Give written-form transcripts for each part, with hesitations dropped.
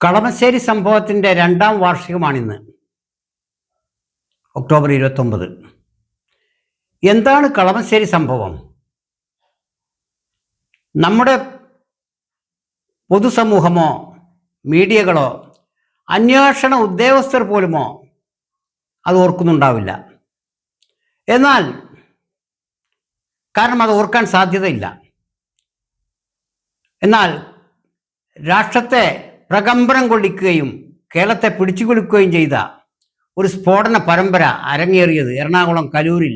കളമശ്ശേരി സംഭവത്തിൻ്റെ രണ്ടാം വാർഷികമാണിന്ന്, ഒക്ടോബർ 29. എന്താണ് കളമശ്ശേരി സംഭവം? നമ്മുടെ പൊതുസമൂഹമോ മീഡിയകളോ അന്വേഷണ ഉദ്യോഗസ്ഥർ പോലുമോ അത് ഓർക്കുന്നുണ്ടാവില്ല. എന്നാൽ കാരണം അത് ഓർക്കാൻ സാധ്യതയില്ല. എന്നാൽ രാഷ്ട്രത്തെ പ്രകമ്പനം കൊള്ളിക്കുകയും കേരളത്തെ പിടിച്ചുകുലുക്കുകയും ചെയ്ത ഒരു സ്ഫോടന പരമ്പര അരങ്ങേറിയത് എറണാകുളം കലൂരിൽ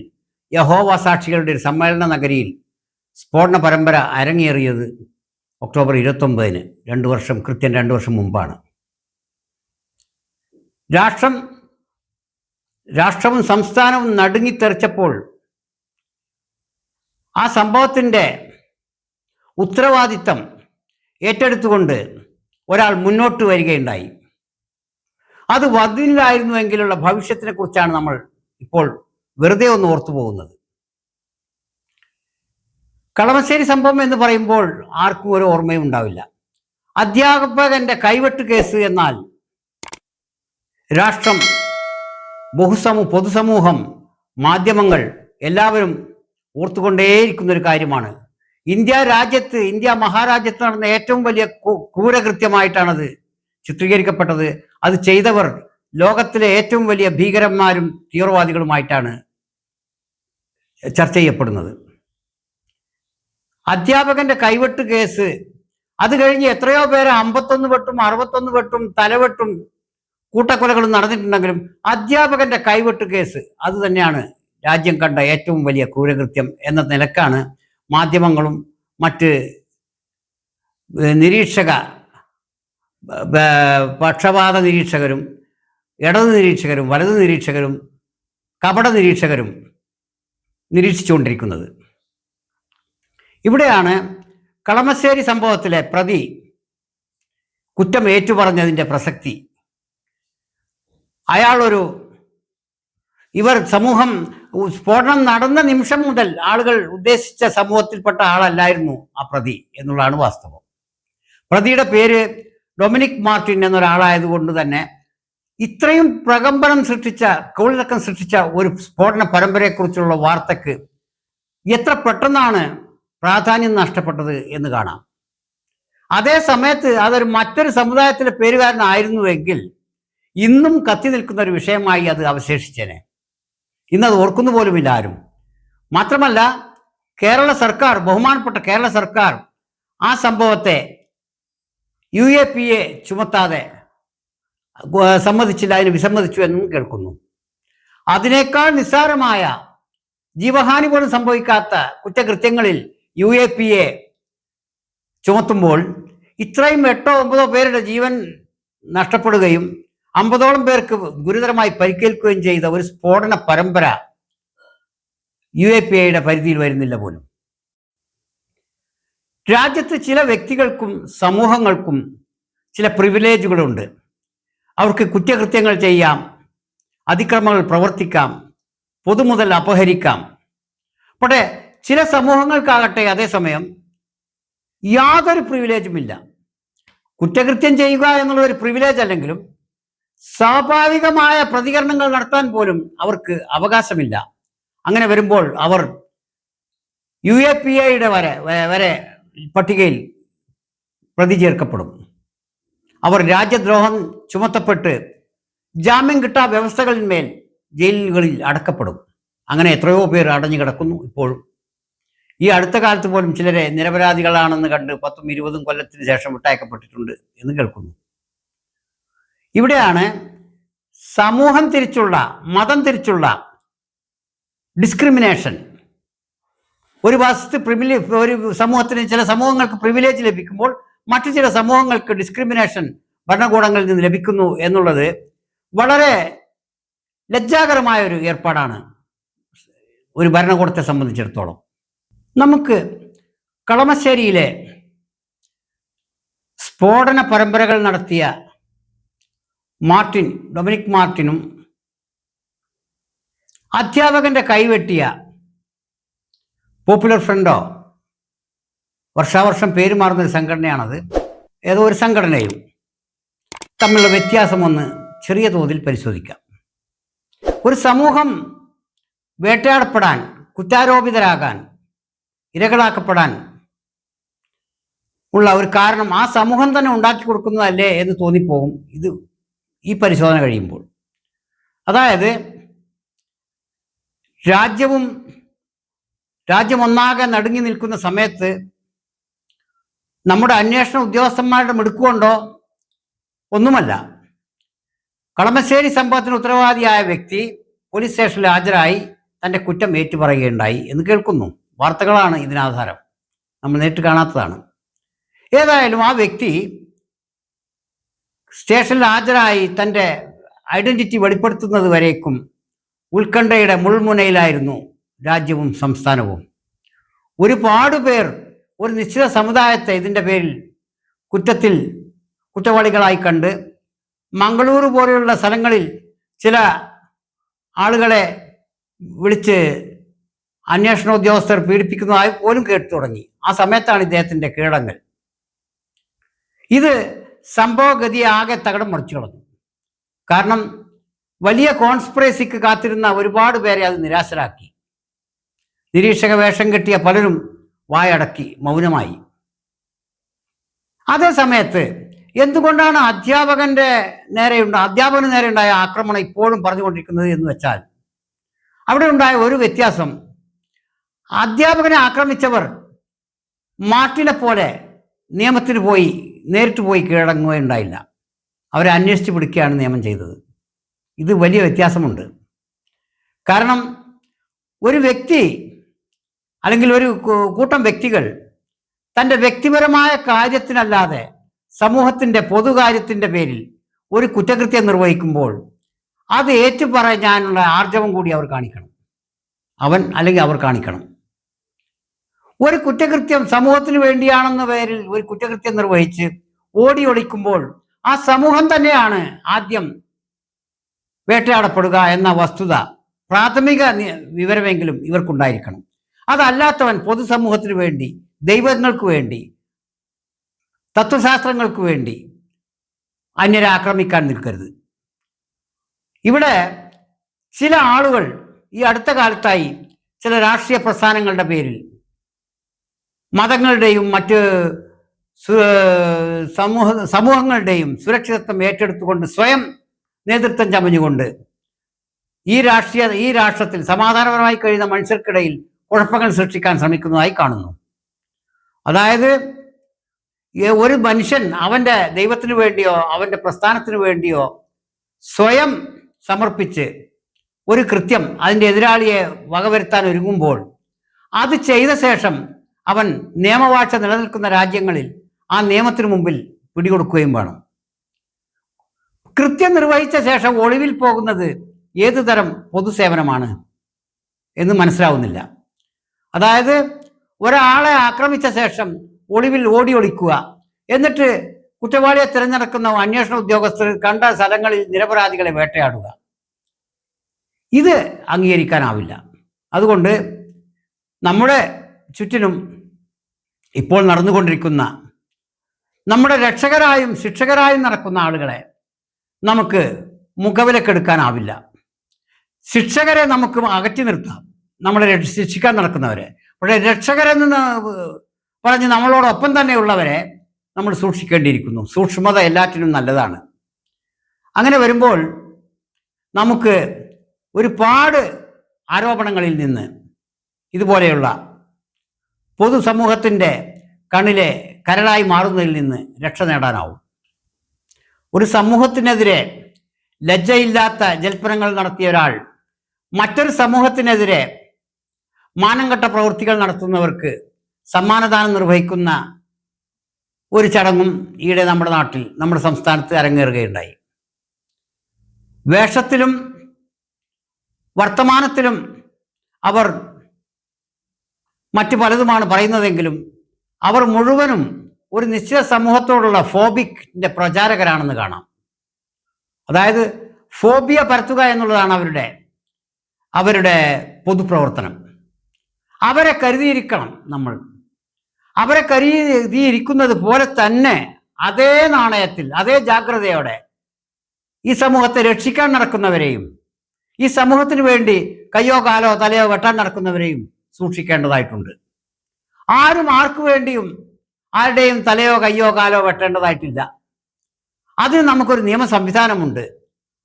യഹോവ സാക്ഷികളുടെ ഒരു സമ്മേളന നഗരിയിൽ സ്ഫോടന പരമ്പര അരങ്ങേറിയത് ഒക്ടോബർ 29, കൃത്യം 2 വർഷം മുമ്പാണ്. രാഷ്ട്രവും സംസ്ഥാനവും നടുങ്ങിത്തെറിച്ചപ്പോൾ ആ സംഭവത്തിൻ്റെ ഉത്തരവാദിത്തം ഏറ്റെടുത്തുകൊണ്ട് ഒരാൾ മുന്നോട്ട് വരികയുണ്ടായി. അത് വന്നില്ലായിരുന്നുവെങ്കിലുള്ള ഭവിഷ്യത്തിനെ കുറിച്ചാണ് നമ്മൾ ഇപ്പോൾ വെറുതെ ഒന്ന് ഓർത്തു പോകുന്നത്. കളമശ്ശേരി സംഭവം എന്ന് പറയുമ്പോൾ ആർക്കും ഒരു ഓർമ്മയും ഉണ്ടാവില്ല. അധ്യാപകന്റെ കൈവെട്ട് കേസ് എന്നാൽ രാഷ്ട്രം, പൊതുസമൂഹം, മാധ്യമങ്ങൾ എല്ലാവരും ഓർത്തുകൊണ്ടേയിരിക്കുന്നൊരു കാര്യമാണ്. ഇന്ത്യ മഹാരാജ്യത്ത് നടന്ന ഏറ്റവും വലിയ ക്രൂരകൃത്യമായിട്ടാണത് ചിത്രീകരിക്കപ്പെട്ടത്. അത് ചെയ്തവർ ലോകത്തിലെ ഏറ്റവും വലിയ ഭീകരന്മാരും തീവ്രവാദികളുമായിട്ടാണ് ചർച്ച ചെയ്യപ്പെടുന്നത്. അധ്യാപകന്റെ കൈവെട്ട് കേസ്, അത് കഴിഞ്ഞ് എത്രയോ പേരെ 51 വെട്ടും 61 വെട്ടും തലവെട്ടും കൂട്ടക്കൊലകളും നടന്നിട്ടുണ്ടെങ്കിലും അധ്യാപകന്റെ കൈവെട്ട് കേസ് അത് തന്നെയാണ് രാജ്യം കണ്ട ഏറ്റവും വലിയ ക്രൂരകൃത്യം എന്ന നിലക്കാണ് മാധ്യമങ്ങളും മറ്റ് പക്ഷപാത നിരീക്ഷകരും, ഇടത് നിരീക്ഷകരും, വലത് നിരീക്ഷകരും, കപട നിരീക്ഷകരും നിരീക്ഷിച്ചുകൊണ്ടിരിക്കുന്നത്. ഇവിടെയാണ് കളമശ്ശേരി സംഭവത്തിലെ പ്രതി കുറ്റം ഏറ്റുപറഞ്ഞതിൻ്റെ പ്രസക്തി. സമൂഹം സ്ഫോടനം നടന്ന നിമിഷം മുതൽ ആളുകൾ ഉദ്ദേശിച്ച സമൂഹത്തിൽപ്പെട്ട ആളല്ലായിരുന്നു ആ പ്രതി എന്നുള്ളതാണ് വാസ്തവം. പ്രതിയുടെ പേര് ഡൊമിനിക് മാർട്ടിൻ എന്നൊരാളായതുകൊണ്ട് തന്നെ ഇത്രയും പ്രകമ്പനം കോളിളക്കം സൃഷ്ടിച്ച ഒരു സ്ഫോടന പരമ്പരയെക്കുറിച്ചുള്ള വാർത്തക്ക് എത്ര പെട്ടെന്നാണ് പ്രാധാന്യം നഷ്ടപ്പെട്ടത് എന്ന് കാണാം. അതേ സമയത്ത് അതൊരു മറ്റൊരു സമുദായത്തിലെ പേരുകാരനായിരുന്നുവെങ്കിൽ ഇന്നും കത്തി നിൽക്കുന്ന ഒരു വിഷയമായി അത് അവശേഷിച്ചേനെ. ഇന്നത് ഓർക്കുന്നു പോലുമില്ല ആരും. മാത്രമല്ല, ബഹുമാനപ്പെട്ട കേരള സർക്കാർ ആ സംഭവത്തെ UAPA ചുമത്താതെ അതിന് വിസമ്മതിച്ചു എന്നും കേൾക്കുന്നു. അതിനേക്കാൾ നിസ്സാരമായ, ജീവഹാനി പോലും സംഭവിക്കാത്ത കുറ്റകൃത്യങ്ങളിൽ UAPA ചുമത്തുമ്പോൾ ഇത്രയും 8-9 പേരുടെ ജീവൻ നഷ്ടപ്പെടുകയും 50ഓളം പേർക്ക് ഗുരുതരമായി പരിക്കേൽക്കുകയും ചെയ്ത ഒരു സ്ഫോടന പരമ്പര UAPAയുടെ പരിധിയിൽ വരുന്നില്ല പോലും. രാജ്യത്ത് ചില വ്യക്തികൾക്കും സമൂഹങ്ങൾക്കും ചില പ്രിവിലേജുകളുണ്ട്. അവർക്ക് കുറ്റകൃത്യങ്ങൾ ചെയ്യാം, അതിക്രമങ്ങൾ പ്രവർത്തിക്കാം, പൊതുമുതൽ അപഹരിക്കാം. പക്ഷേ ചില സമൂഹങ്ങൾക്കാകട്ടെ അതേസമയം യാതൊരു പ്രിവിലേജുമില്ല. കുറ്റകൃത്യം ചെയ്യുക എന്നുള്ള ഒരു പ്രിവിലേജ് അല്ലെങ്കിലും സ്വാഭാവികമായ പ്രതികരണങ്ങൾ നടത്താൻ പോലും അവർക്ക് അവകാശമില്ല. അങ്ങനെ വരുമ്പോൾ അവർ UAPAയുടെ വരെ പട്ടികയിൽ പ്രതി ചേർക്കപ്പെടും. അവർ രാജ്യദ്രോഹം ചുമത്തപ്പെട്ട് ജാമ്യം കിട്ടാ വ്യവസ്ഥകളിന്മേൽ ജയിലുകളിൽ അടക്കപ്പെടും. അങ്ങനെ എത്രയോ പേർ അടഞ്ഞു കിടക്കുന്നു ഇപ്പോഴും. ഈ അടുത്ത കാലത്ത് പോലും ചിലരെ നിരപരാധികളാണെന്ന് കണ്ട് 10-20 കൊല്ലത്തിന് ശേഷം വിട്ടയക്കപ്പെട്ടിട്ടുണ്ട് എന്ന് കേൾക്കുന്നു. ഇവിടെയാണ് സമൂഹം തിരിച്ചുള്ള, മതം തിരിച്ചുള്ള ഡിസ്ക്രിമിനേഷൻ. ഒരു സമൂഹത്തിന്, ചില സമൂഹങ്ങൾക്ക് പ്രിവിലേജ് ലഭിക്കുമ്പോൾ മറ്റു ചില സമൂഹങ്ങൾക്ക് ഡിസ്ക്രിമിനേഷൻ ഭരണകൂടങ്ങളിൽ നിന്ന് ലഭിക്കുന്നു എന്നുള്ളത് വളരെ ലജ്ജാകരമായ ഒരു ഏർപ്പാടാണ് ഒരു ഭരണകൂടത്തെ സംബന്ധിച്ചിടത്തോളം. നമുക്ക് കളമശ്ശേരിയിലെ സ്ഫോടന പരമ്പരകൾ നടത്തിയ ഡൊമിനിക് മാർട്ടിനും അധ്യാപകന്റെ കൈവെട്ടിയ പോപ്പുലർ ഫ്രണ്ടോ, വർഷാവർഷം പേര് മാറുന്നൊരു സംഘടനയാണത്, ഏതോ ഒരു സംഘടനയും തമ്മിലുള്ള വ്യത്യാസം ഒന്ന് ചെറിയ തോതിൽ പരിശോധിക്കാം. ഒരു സമൂഹം വേട്ടയാടപ്പെടാൻ, കുറ്റാരോപിതരാകാൻ, ഇരകളാക്കപ്പെടാൻ ഉള്ള ഒരു കാരണം ആ സമൂഹം തന്നെ ഉണ്ടാക്കി കൊടുക്കുന്നതല്ലേ എന്ന് തോന്നിപ്പോകും ഈ പരിശോധന കഴിയുമ്പോൾ. അതായത് രാജ്യമൊന്നാകെ നടുങ്ങി നിൽക്കുന്ന സമയത്ത് നമ്മുടെ അന്വേഷണ ഉദ്യോഗസ്ഥന്മാരുടെ മിടുക്കുകൊണ്ടോ ഒന്നുമല്ല, കളമശ്ശേരി സംഭവത്തിന് ഉത്തരവാദിയായ വ്യക്തി പോലീസ് സ്റ്റേഷനിൽ ഹാജരായി തൻ്റെ കുറ്റം ഏറ്റുപറയുകയുണ്ടായി എന്ന് കേൾക്കുന്നു. വാർത്തകളാണ് ഇതിനാധാരം, നമ്മൾ നേരിട്ട് കാണാത്തതാണ്. ഏതായാലും ആ വ്യക്തി സ്റ്റേഷനിൽ ഹാജരായി തൻ്റെ ഐഡന്റിറ്റി വെളിപ്പെടുത്തുന്നത് വരേക്കും ഉത്കണ്ഠയുടെ മുൾമുനയിലായിരുന്നു രാജ്യവും സംസ്ഥാനവും. ഒരുപാട് പേർ ഒരു നിശ്ചിത സമുദായത്തെ ഇതിൻ്റെ പേരിൽ കുറ്റവാളികളായി കണ്ട് മംഗളൂരു പോലെയുള്ള സ്ഥലങ്ങളിൽ ചില ആളുകളെ വിളിച്ച് അന്വേഷണ ഉദ്യോഗസ്ഥർ പീഡിപ്പിക്കുന്നതായി പോലും കേട്ടു തുടങ്ങി. ആ സമയത്താണ് ഇദ്ദേഹത്തിൻ്റെ കീഴടങ്ങൽ. ഇത് സംഭവഗതിയെ ആകെ തകിടം മറിച്ചു കളഞ്ഞു. കാരണം വലിയ കോൺസ്പിറസിക്ക് കാത്തിരുന്ന ഒരുപാട് പേരെ അത് നിരാശരാക്കി. നിരീക്ഷക വേഷം കെട്ടിയ പലരും വായടക്കി മൗനമായി. അതേ സമയത്ത് എന്തുകൊണ്ടാണ് അധ്യാപകന് നേരെ ഉണ്ടായ ആക്രമണം ഇപ്പോഴും പറഞ്ഞുകൊണ്ടിരിക്കുന്നത് എന്ന് വെച്ചാൽ, അവിടെ ഉണ്ടായ ഒരു വ്യത്യാസം, അധ്യാപകനെ ആക്രമിച്ചവർ മാർട്ടിനെ പോലെ നിയമത്തിന് നേരിട്ട് പോയി കീഴടങ്ങുകയുണ്ടായില്ല. അവരെ അന്വേഷിച്ച് പിടിക്കുകയാണ് നിയമം ചെയ്തത്. ഇത് വലിയ വ്യത്യാസമുണ്ട്. കാരണം ഒരു വ്യക്തി അല്ലെങ്കിൽ ഒരു കൂട്ടം വ്യക്തികൾ തൻ്റെ വ്യക്തിപരമായ കാര്യത്തിനല്ലാതെ സമൂഹത്തിൻ്റെ പൊതുകാര്യത്തിൻ്റെ പേരിൽ ഒരു കുറ്റകൃത്യം നിർവഹിക്കുമ്പോൾ അത് ഏറ്റുപറയാനുള്ള ആർജവം കൂടി അവർ കാണിക്കണം. അവർ കാണിക്കണം. ഒരു കുറ്റകൃത്യം സമൂഹത്തിന് വേണ്ടിയാണെന്ന പേരിൽ ഒരു കുറ്റകൃത്യം നിർവഹിച്ച് ഓടിയൊളിക്കുമ്പോൾ ആ സമൂഹം തന്നെയാണ് ആദ്യം വേട്ടയാടപ്പെടുക എന്ന വസ്തുത പ്രാഥമിക വിവരമെങ്കിലും ഇവർക്കുണ്ടായിരിക്കണം. അതല്ലാത്തവൻ പൊതുസമൂഹത്തിന് വേണ്ടി, ദൈവങ്ങൾക്ക് വേണ്ടി, തത്വശാസ്ത്രങ്ങൾക്ക് വേണ്ടി അന്യരെ ആക്രമിക്കാൻ നിൽക്കരുത്. ഇവിടെ ചില ആളുകൾ ഈ അടുത്ത കാലത്തായി ചില രാഷ്ട്രീയ പ്രസ്ഥാനങ്ങളുടെ പേരിൽ മതങ്ങളുടെയും മറ്റ് സമൂഹങ്ങളുടെയും സുരക്ഷിതത്വം ഏറ്റെടുത്തുകൊണ്ട് സ്വയം നേതൃത്വം ചമഞ്ഞുകൊണ്ട് ഈ രാഷ്ട്രത്തിൽ സമാധാനപരമായി കഴിയുന്ന മനുഷ്യർക്കിടയിൽ കുഴപ്പങ്ങൾ സൃഷ്ടിക്കാൻ ശ്രമിക്കുന്നതായി കാണുന്നു. അതായത് ഒരു മനുഷ്യൻ അവൻ്റെ ദൈവത്തിന് വേണ്ടിയോ അവൻ്റെ പ്രസ്ഥാനത്തിന് വേണ്ടിയോ സ്വയം സമർപ്പിച്ച് ഒരു കൃത്യം അതിൻ്റെ എതിരാളിയെ വകവരുത്താൻ ഒരുങ്ങുമ്പോൾ അത് ചെയ്ത ശേഷം അവൻ നിയമവാഴ്ച നിലനിൽക്കുന്ന രാജ്യങ്ങളിൽ ആ നിയമത്തിന് മുമ്പിൽ പിടികൊടുക്കുകയും വേണം. കൃത്യം നിർവഹിച്ച ശേഷം ഒളിവിൽ പോകുന്നത് ഏതു തരം പൊതുസേവനമാണ് എന്ന് മനസ്സിലാവുന്നില്ല. അതായത് ഒരാളെ ആക്രമിച്ച ശേഷം ഒളിവിൽ ഒളിക്കുക, എന്നിട്ട് കുറ്റവാളിയെ തിരഞ്ഞെടുക്കുന്ന അന്വേഷണ ഉദ്യോഗസ്ഥർ കണ്ട സ്ഥലങ്ങളിൽ നിരപരാധികളെ വേട്ടയാടുക, ഇത് അംഗീകരിക്കാനാവില്ല. അതുകൊണ്ട് നമ്മുടെ ചുറ്റിനും ഇപ്പോൾ നടന്നുകൊണ്ടിരിക്കുന്ന നമ്മുടെ രക്ഷകരായും ശിക്ഷകരായും നടക്കുന്ന ആളുകളെ നമുക്ക് മുഖവിലക്കെടുക്കാനാവില്ല. ശിക്ഷകരെ നമുക്ക് അകറ്റി നിർത്താം, നമ്മളെ ശിക്ഷിക്കാൻ നടക്കുന്നവരെ. പക്ഷേ രക്ഷകരെന്ന് പറഞ്ഞ് നമ്മളോടൊപ്പം തന്നെയുള്ളവരെ നമ്മൾ സൂക്ഷിക്കേണ്ടിയിരിക്കുന്നു. സൂക്ഷ്മത എല്ലാറ്റിനും നല്ലതാണ്. അങ്ങനെ വരുമ്പോൾ നമുക്ക് ഒരുപാട് ആരോപണങ്ങളിൽ നിന്ന്, ഇതുപോലെയുള്ള പൊതുസമൂഹത്തിൻ്റെ കണ്ണിലെ കരടായി മാറുന്നതിൽ നിന്ന് രക്ഷ നേടാനാവും. ഒരു സമൂഹത്തിനെതിരെ ലജ്ജയില്ലാത്ത ജൽപ്പനങ്ങൾ നടത്തിയ ഒരാൾ മറ്റൊരു സമൂഹത്തിനെതിരെ മാനംകെട്ട പ്രവൃത്തികൾ നടത്തുന്നവർക്ക് സമ്മാനദാനം നിർവഹിക്കുന്ന ഒരു ചടങ്ങും ഈയിടെ നമ്മുടെ സംസ്ഥാനത്ത് അരങ്ങേറുകയുണ്ടായി. വേഷത്തിലും വർത്തമാനത്തിലും അവർ മറ്റു പലതുമാണ് പറയുന്നതെങ്കിലും അവർ മുഴുവനും ഒരു നിശ്ചിത സമൂഹത്തോടുള്ള ഫോബിക്കിൻ്റെ പ്രചാരകരാണെന്ന് കാണാം. അതായത് ഫോബിയ പരത്തുക എന്നുള്ളതാണ് അവരുടെ പൊതുപ്രവർത്തനം. അവരെ കരുതിയിരിക്കണം നമ്മൾ. അവരെ കരുതിയിരിക്കുന്നത് പോലെ തന്നെ അതേ നാണയത്തിൽ, അതേ ജാഗ്രതയോടെ ഈ സമൂഹത്തെ രക്ഷിക്കാൻ നടക്കുന്നവരെയും ഈ സമൂഹത്തിന് വേണ്ടി കയ്യോ കാലോ തലയോ വെട്ടാൻ നടക്കുന്നവരെയും സൂക്ഷിക്കേണ്ടതായിട്ടുണ്ട്. ആരും ആർക്കു വേണ്ടിയും ആരുടെയും തലയോ കയ്യോ കാലോ വെട്ടേണ്ടതായിട്ടില്ല. അതിന് നമുക്കൊരു നിയമ സംവിധാനമുണ്ട്.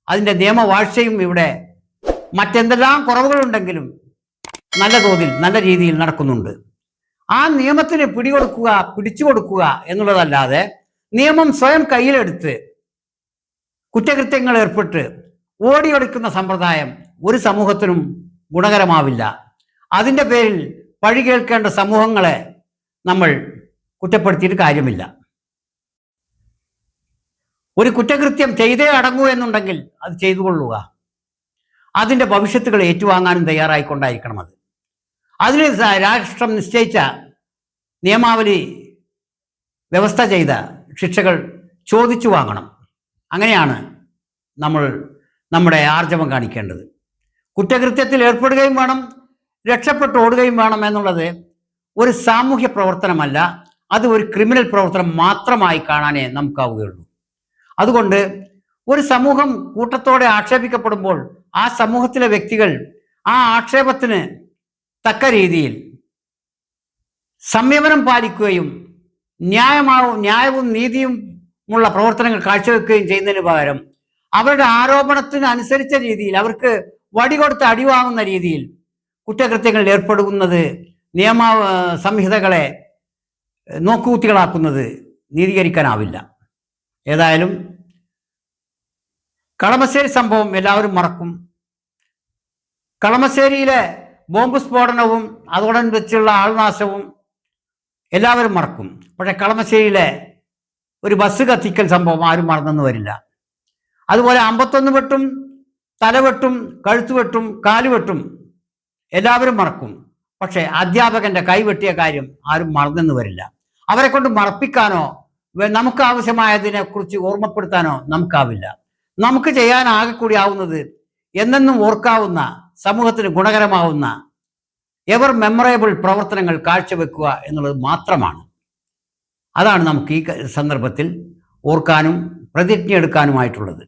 അതിൻ്റെ നിയമവാഴ്ചയും ഇവിടെ മറ്റെന്തെല്ലാം കുറവുകളുണ്ടെങ്കിലും നല്ല തോതിൽ നല്ല രീതിയിൽ നടക്കുന്നുണ്ട്. ആ നിയമത്തിന് പിടിച്ചു കൊടുക്കുക എന്നുള്ളതല്ലാതെ നിയമം സ്വയം കയ്യിലെടുത്ത് കുറ്റകൃത്യങ്ങൾ ഏർപ്പെട്ട് ഓടിയൊളിക്കുന്ന സമ്പ്രദായം ഒരു സമൂഹത്തിനും ഗുണകരമാവില്ല. അതിൻ്റെ പേരിൽ പഴി കേൾക്കേണ്ട സമൂഹങ്ങളെ നമ്മൾ കുറ്റപ്പെടുത്തിയിട്ട് കാര്യമില്ല. ഒരു കുറ്റകൃത്യം ചെയ്തേ അടങ്ങൂ എന്നുണ്ടെങ്കിൽ അത് ചെയ്തു കൊള്ളുക. അതിൻ്റെ ഭവിഷ്യത്തുകൾ ഏറ്റുവാങ്ങാനും തയ്യാറായിക്കൊണ്ടായിരിക്കണം അത്. അതിന് രാഷ്ട്രം നിശ്ചയിച്ച നിയമാവലി വ്യവസ്ഥ ചെയ്ത ശിക്ഷകൾ ചോദിച്ചു വാങ്ങണം. അങ്ങനെയാണ് നമ്മൾ നമ്മുടെ ആർജവം കാണിക്കേണ്ടത്. കുറ്റകൃത്യത്തിൽ ഏർപ്പെടുകയും വേണം, രക്ഷപ്പെട്ട് ഓടുകയും വേണം എന്നുള്ളത് ഒരു സാമൂഹ്യ പ്രവർത്തനമല്ല, അത് ഒരു ക്രിമിനൽ പ്രവർത്തനം മാത്രമായി കാണാനേ നമുക്കാവുകയുള്ളൂ. അതുകൊണ്ട് ഒരു സമൂഹം കൂട്ടത്തോടെ ആക്ഷേപിക്കപ്പെടുമ്പോൾ ആ സമൂഹത്തിലെ വ്യക്തികൾ ആ ആക്ഷേപത്തിന് തക്ക രീതിയിൽ സംയമനം പാലിക്കുകയും ന്യായവും നീതിയും ഉള്ള പ്രവർത്തനങ്ങൾ കാഴ്ചവെക്കുകയും ചെയ്യുന്നതിന് പകരം അവരുടെ ആരോപണത്തിന് അനുസരിച്ച രീതിയിൽ അവർക്ക് വടികൊടുത്ത് അടിവാങ്ങുന്ന രീതിയിൽ കുറ്റകൃത്യങ്ങളിൽ ഏർപ്പെടുന്നത് നിയമ സംഹിതകളെ നോക്കുകുത്തികളാക്കുന്നത് നീതീകരിക്കാനാവില്ല. ഏതായാലും കളമശ്ശേരി സംഭവം എല്ലാവരും മറക്കും. കളമശ്ശേരിയിലെ ബോംബ് സ്ഫോടനവും അതോടനുബന്ധിച്ചുള്ള ആൾനാശവും എല്ലാവരും മറക്കും. പക്ഷേ കളമശ്ശേരിയിലെ ഒരു ബസ് കത്തിക്കൽ സംഭവം ആരും മറന്നെന്ന് വരില്ല. അതുപോലെ 51 വെട്ടും, തലവെട്ടും, കഴുത്തുവെട്ടും, കാലുവെട്ടും എല്ലാവരും മറക്കും. പക്ഷേ അധ്യാപകന്റെ കൈവെട്ടിയ കാര്യം ആരും മറന്നെന്ന് വരില്ല. അവരെ കൊണ്ട് മറപ്പിക്കാനോ നമുക്ക് ആവശ്യമായതിനെ കുറിച്ച് ഓർമ്മപ്പെടുത്താനോ നമുക്കാവില്ല. നമുക്ക് ചെയ്യാനാകെ കൂടി ആവുന്നത് എന്നെന്നും ഓർക്കാവുന്ന, സമൂഹത്തിന് ഗുണകരമാവുന്ന എവർ മെമ്മറബിൾ പ്രവർത്തനങ്ങൾ കാഴ്ചവെക്കുക എന്നുള്ളത് മാത്രമാണ്. അതാണ് നമുക്ക് ഈ സന്ദർഭത്തിൽ ഓർക്കാനും പ്രതിജ്ഞ എടുക്കാനുമായിട്ടുള്ളത്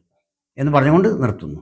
എന്ന് പറഞ്ഞുകൊണ്ട് നിർത്തുന്നു.